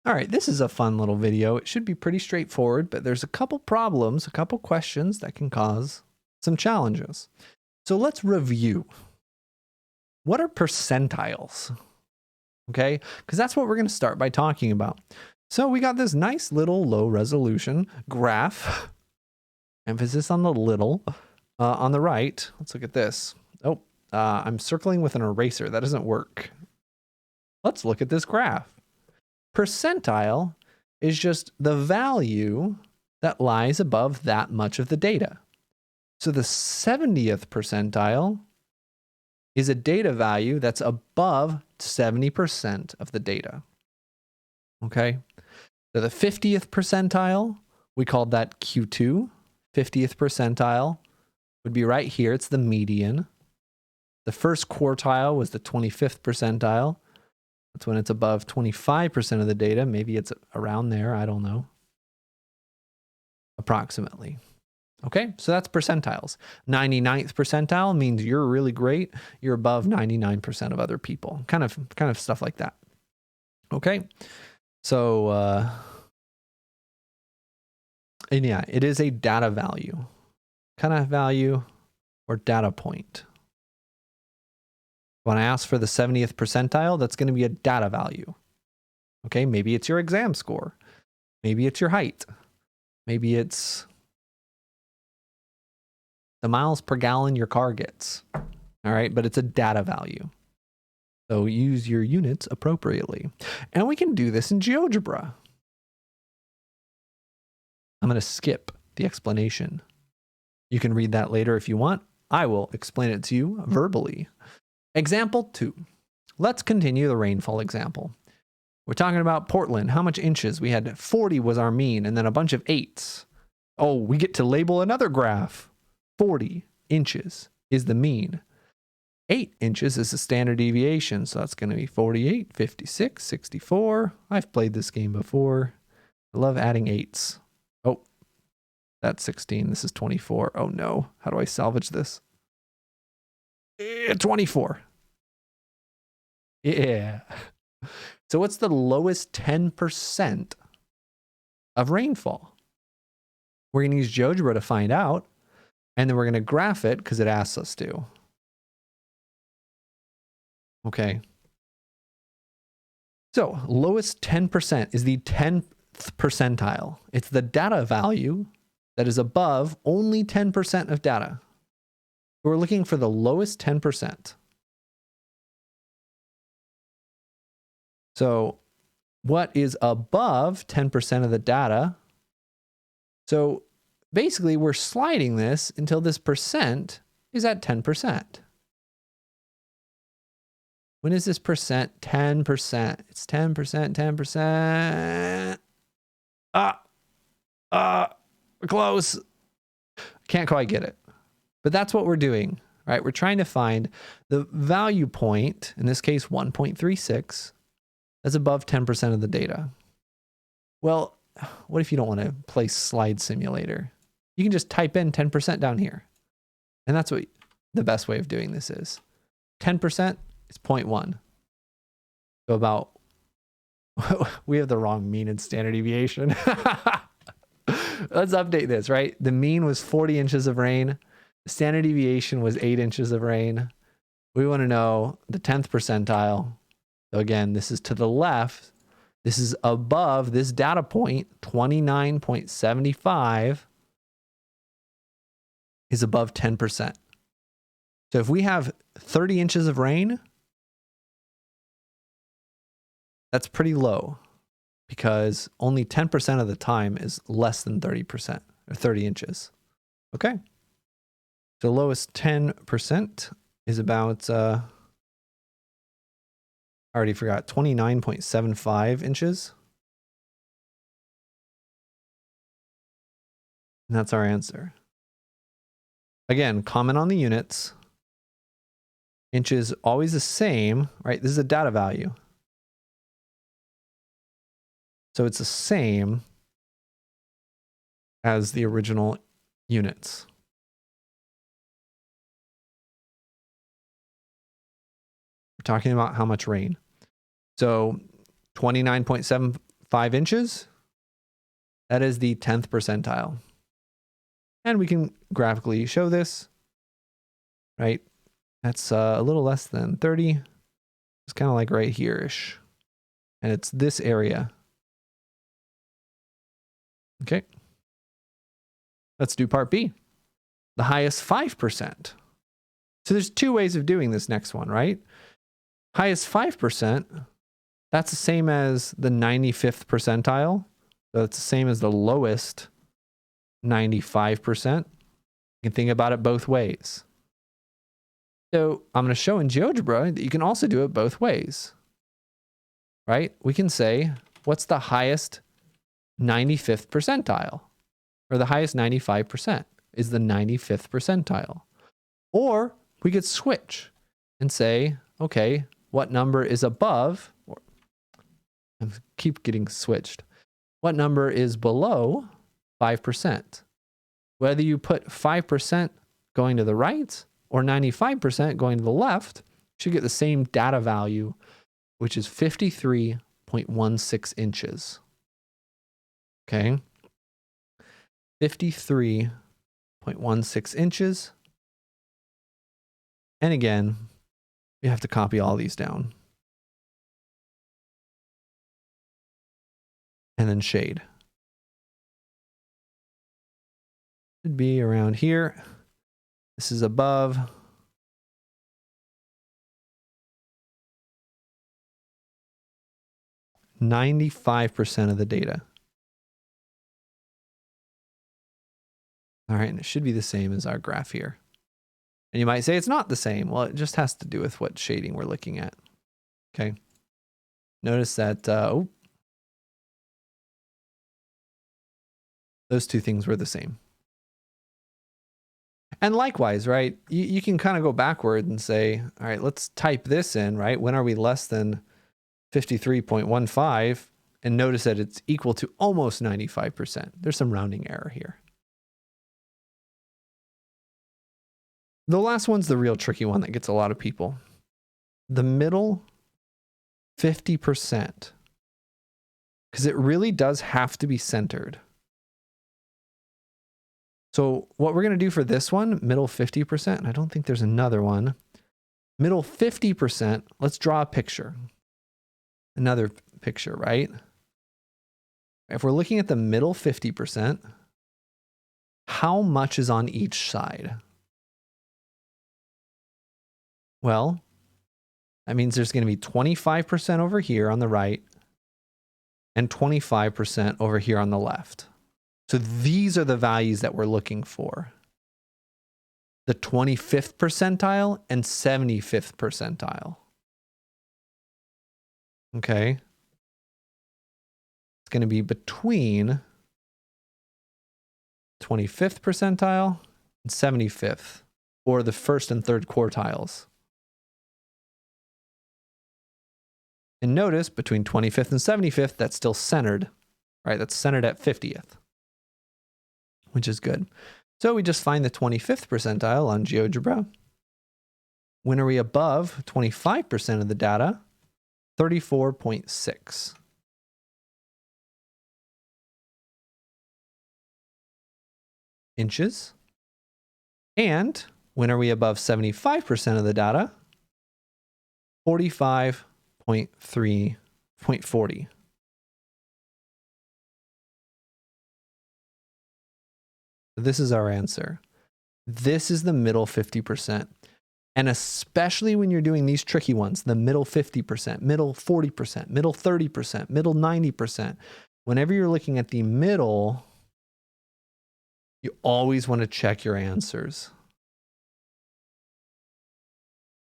All right, this is a fun little video. It should be pretty straightforward, but there's a couple problems, a couple questions that can cause some challenges. So let's review. What are percentiles? Okay, because that's what we're going to start by talking about. So we got this nice little low resolution graph, emphasis on the little, on the right. Let's look at this. Oh, I'm circling with an eraser. That doesn't work. Let's look at this graph. Percentile is just the value that lies above that much of the data. So the 70th percentile is a data value that's above 70% of the data. Okay? So the 50th percentile, we called that Q2. 50th percentile would be right here. It's the median. The first quartile was the 25th percentile. That's when it's above 25% of the data. Maybe it's around there. I don't know. Approximately. Okay, so that's percentiles. 99th percentile means you're really great. You're above 99% of other people. Kind of stuff like that. Okay, so and yeah, it is a data value. Kind of value or data point. When I ask for the 70th percentile, that's going to be a data value. Okay, maybe it's your exam score. Maybe it's your height. Maybe it's the miles per gallon your car gets. All right, but it's a data value. So use your units appropriately. And we can do this in GeoGebra. I'm going to skip the explanation. You can read that later if you want. I will explain it to you verbally. Example 2. Let's continue the rainfall example. We're talking about Portland. How much inches? We had 40 was our mean, and then a bunch of 8s. Oh, we get to label another graph. 40 inches is the mean. 8 inches is the standard deviation, so that's going to be 48, 56, 64. I've played this game before. I love adding 8s. Oh, that's 16. This is 24. Oh no. How do I salvage this? 24. Yeah. So what's the lowest 10% of rainfall? We're going to use GeoGebra to find out, and then we're going to graph it because it asks us to. Okay. So lowest 10% is the 10th percentile. It's the data value that is above only 10% of data. We're looking for the lowest 10%. So what is above 10% of the data? So basically we're sliding this until this percent is at 10%. When is this percent? 10%. It's 10%, 10%. We're close. Can't quite get it. But that's what we're doing, right? We're trying to find the value point, in this case 1.36, that's above 10% of the data. Well, what if you don't want to play slide simulator? You can just type in 10% down here. And that's what the best way of doing this is. 10% is 0.1. So about, we have the wrong mean and standard deviation. Let's update this, right? The mean was 40 inches of rain. The standard deviation was 8 inches of rain. We want to know the 10th percentile. So again, this is to the left. This is above this data point, 29.75 is above 10%. So if we have 30 inches of rain, that's pretty low because only 10% of the time is less than 30% or 30 inches. Okay. The lowest 10% is about, I already forgot, 29.75 inches. And that's our answer. Again, comment on the units. Inches always the same, right? This is a data value. So it's the same as the original units. We're talking about how much rain. So 29.75 5 inches, that is the 10th percentile. And we can graphically show this, right? That's a little less than 30. It's kind of like right here-ish. And it's this area. Okay. Let's do part B. The highest 5%. So there's two ways of doing this next one, right? Highest 5%, that's the same as the 95th percentile. So it's the same as the lowest 95%. You can think about it both ways. So I'm going to show in GeoGebra that you can also do it both ways, right? We can say, what's the highest 95th percentile? Or the highest 95% is the 95th percentile. Or we could switch and say, okay, what number is above, or I keep getting switched. What number is below 5%? Whether you put 5% going to the right or 95% going to the left, you should get the same data value, which is 53.16 inches. Okay. 53.16 inches. And again, we have to copy all these down. And then shade. Should be around here. This is above. %95 of the data. All right, and it should be the same as our graph here. And you might say it's not the same. Well, it just has to do with what shading we're looking at. Okay. Notice that, those two things were the same. And likewise, right, you can kind of go backward and say, all right, let's type this in, right? When are we less than 53.15? And notice that it's equal to almost 95%. There's some rounding error here. The last one's the real tricky one that gets a lot of people. The middle 50%. Because it really does have to be centered. So what we're going to do for this one, middle 50%, and I don't think there's another one. Middle 50%, let's draw a picture. Another picture, right? If we're looking at the middle 50%, how much is on each side? Well, that means there's going to be 25% over here on the right and 25% over here on the left. So these are the values that we're looking for. The 25th percentile and 75th percentile. Okay. It's going to be between 25th percentile and 75th, or the first and third quartiles. And notice between 25th and 75th, that's still centered, right? That's centered at 50th, which is good. So we just find the 25th percentile on GeoGebra. When are we above 25% of the data? 34.6. inches. And when are we above 75% of the data? 45.3.40. This is our answer. This is the middle 50%. And especially when you're doing these tricky ones, the middle 50%, middle 40%, middle 30%, middle 90%, whenever you're looking at the middle, you always want to check your answers.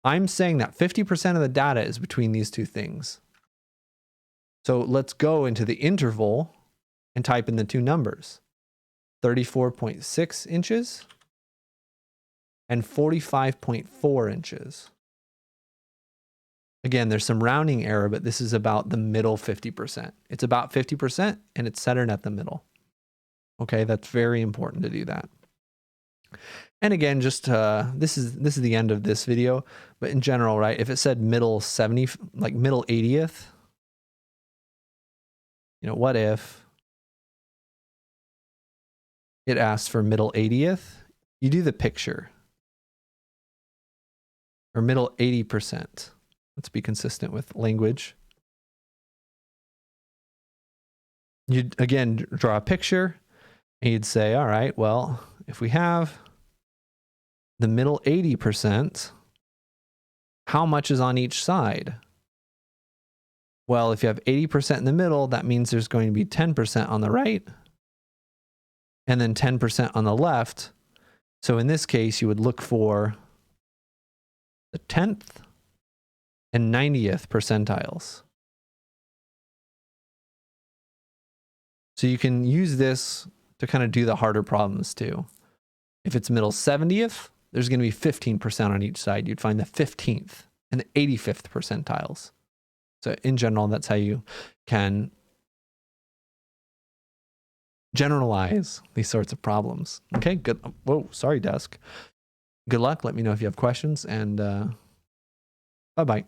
I'm saying that 50% of the data is between these two things. So let's go into the interval and type in the two numbers. 34.6 inches and 45.4 inches. Again, there's some rounding error, but this is about the middle 50%. It's about 50% and it's centered at the middle. Okay, that's very important to do that. And again, just this is the end of this video, but in general, right? If it said middle 70, like middle 80th, what if it asks for middle 80th? You do the picture. Or middle 80%. Let's be consistent with language. You'd, again, draw a picture, and you'd say, all right, well, if we have the middle 80%, how much is on each side? Well, if you have 80% in the middle, that means there's going to be 10% on the right and then 10% on the left. So in this case, you would look for the 10th and 90th percentiles. So you can use this to kind of do the harder problems too. If it's middle 70th, there's going to be 15% on each side. You'd find the 15th and the 85th percentiles. So in general, that's how you can generalize these sorts of problems. Okay, good. Whoa, sorry, desk. Good luck. Let me know if you have questions, and bye-bye.